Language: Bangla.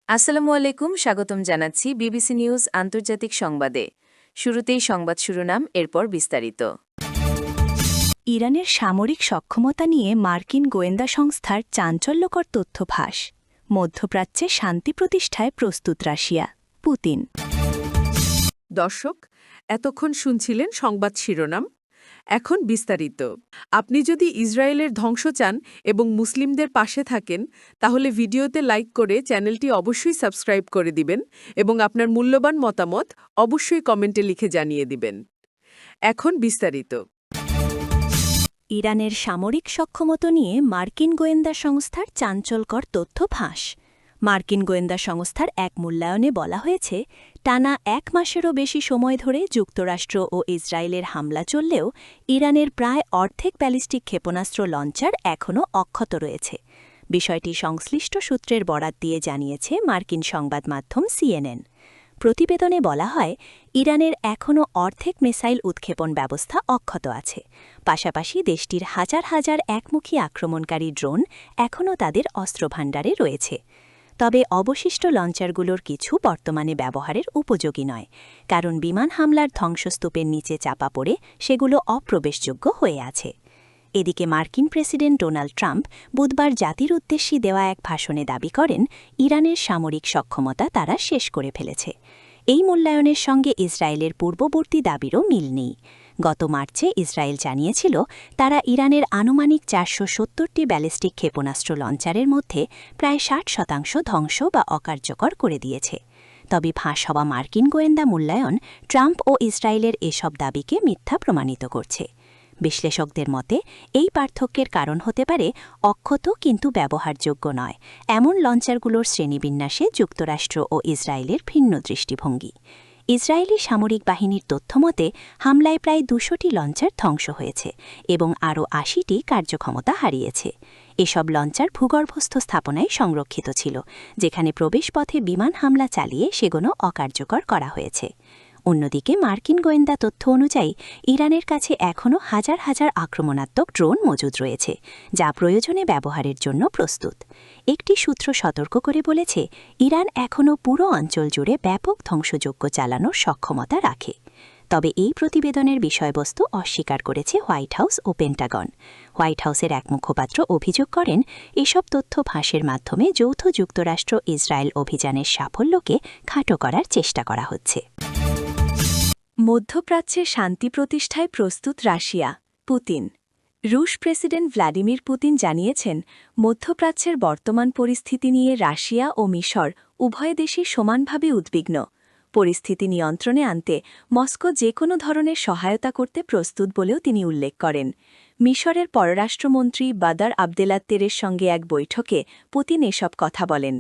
আসসালামু আলাইকুম, স্বাগতম জানাচ্ছি বিবিসি নিউজ আন্তর্জাতিক সংবাদে। শুরুতেই সংবাদ শিরোনাম, এরপর বিস্তারিত। ইরানের সামরিক সক্ষমতা নিয়ে মার্কিন গোয়েন্দা সংস্থার চাঞ্চল্যকর তথ্য ফাঁস। মধ্যপ্রাচ্যে শান্তি প্রতিষ্ঠায় প্রস্তুত রাশিয়া, পুতিন। দর্শক, এতক্ষণ শুনছিলেন সংবাদ শিরোনাম। এখন বিস্তারিত। আপনি যদি ইসরায়েলের ধ্বংস চান এবং মুসলিমদের পাশে থাকেন, তাহলে ভিডিওতে লাইক করে চ্যানেলটি অবশ্যই সাবস্ক্রাইব করে দিবেন এবং আপনার মূল্যবান মতামত অবশ্যই কমেন্টে লিখে জানিয়ে দিবেন। এখন বিস্তারিত। ইরানের সামরিক সক্ষমতা নিয়ে মার্কিন গোয়েন্দা সংস্থার চাঞ্চল্যকর তথ্য ফাঁস। মার্কিন গোয়েন্দা সংস্থার এক মূল্যায়নে বলা হয়েছে, টানা ১ মাসেরও বেশি সময় ধরে যুক্তরাষ্ট্র ও ইসরায়েলের হামলা চললেও ইরানের প্রায় অর্ধেক ব্যালিস্টিক ক্ষেপণাস্ত্র লঞ্চার এখনও অক্ষত রয়েছে। বিষয়টি সংশ্লিষ্ট সূত্রের বরাত দিয়ে জানিয়েছে মার্কিন সংবাদ মাধ্যম সিএনএন। প্রতিবেদনে বলা হয়, ইরানের এখনও অর্ধেক মিসাইল উৎক্ষেপণ ব্যবস্থা অক্ষত আছে। পাশাপাশি দেশটির হাজার হাজার একমুখী আক্রমণকারী ড্রোন এখনও তাদের অস্ত্রভাণ্ডারে রয়েছে। তবে অবশিষ্ট লঞ্চারগুলোর কিছু বর্তমানে ব্যবহারের উপযোগী নয়, কারণ বিমান হামলার ধ্বংসস্তূপের নিচে চাপা পড়ে সেগুলো অপ্রবেশযোগ্য হয়ে আছে। এদিকে মার্কিন প্রেসিডেন্ট ডোনাল্ড ট্রাম্প বুধবার জাতির উদ্দেশ্যে দেওয়া এক ভাষণে দাবি করেন, ইরানের সামরিক সক্ষমতা তারা শেষ করে ফেলেছে। এই মূল্যায়নের সঙ্গে ইসরায়েলের পূর্ববর্তী দাবিরও মিল নেই। গত মার্চে ইসরায়েল জানিয়েছিল, তারা ইরানের আনুমানিক ৪৭০টি ব্যালিস্টিক ক্ষেপণাস্ত্র লঞ্চারের মধ্যে প্রায় ৬০% ধ্বংস বা অকার্যকর করে দিয়েছে। তবে ফাঁস হওয়া মার্কিন গোয়েন্দা মূল্যায়ন ট্রাম্প ও ইসরায়েলের এসব দাবিকে মিথ্যা প্রমাণিত করছে। বিশ্লেষকদের মতে, এই পার্থক্যের কারণ হতে পারে অক্ষত কিন্তু ব্যবহারযোগ্য নয় এমন লঞ্চারগুলোর শ্রেণীবিন্যাসে যুক্তরাষ্ট্র ও ইসরায়েলের ভিন্ন দৃষ্টিভঙ্গি। ইসরায়েলি সামরিক বাহিনীর তথ্যমতে, হামলায় প্রায় ২০০টি লঞ্চার ধ্বংস হয়েছে এবং আরও ৮০টি কার্যক্ষমতা হারিয়েছে। এসব লঞ্চার ভূগর্ভস্থ স্থাপনায় সংরক্ষিত ছিল, যেখানে প্রবেশপথে বিমান হামলা চালিয়ে সেগুলো অকার্যকর করা হয়েছে। অন্যদিকে মার্কিন গোয়েন্দা তথ্য অনুযায়ী ইরানের কাছে এখনও হাজার হাজার আক্রমণাত্মক ড্রোন মজুদ রয়েছে, যা প্রয়োজনে ব্যবহারের জন্য প্রস্তুত। একটি সূত্র সতর্ক করে বলেছে, ইরান এখনও পুরো অঞ্চল জুড়ে ব্যাপক ধ্বংসযজ্ঞ চালানোর সক্ষমতা রাখে। তবে এই প্রতিবেদনের বিষয়বস্তু অস্বীকার করেছে হোয়াইট হাউস ও পেন্টাগন। হোয়াইট হাউসের এক মুখপাত্র অভিযোগ করেন, এসব তথ্য ফাঁসের মাধ্যমে যৌথ যুক্তরাষ্ট্র ইসরায়েল অভিযানের সাফল্যকে খাটো করার চেষ্টা করা হচ্ছে। মধ্যপ্রাচ্যে শান্তি প্রতিষ্ঠায় প্রস্তুত রাশিয়া, পুতিন। রুশ প্রেসিডেন্ট ভ্লাদিমির পুতিন জানিয়েছেন, মধ্যপ্রাচ্যের বর্তমান পরিস্থিতি নিয়ে রাশিয়া ও মিশর উভয় দেশই সমানভাবে উদ্বিগ্ন। পরিস্থিতি নিয়ন্ত্রণে আনতে মস্কো যে কোনো ধরনের সহায়তা করতে প্রস্তুত বলেও তিনি উল্লেখ করেন। মিশরের পররাষ্ট্রমন্ত্রী বাদার আবদেলাত্তেরের সঙ্গে এক বৈঠকে পুতিন এসব কথা বলেন।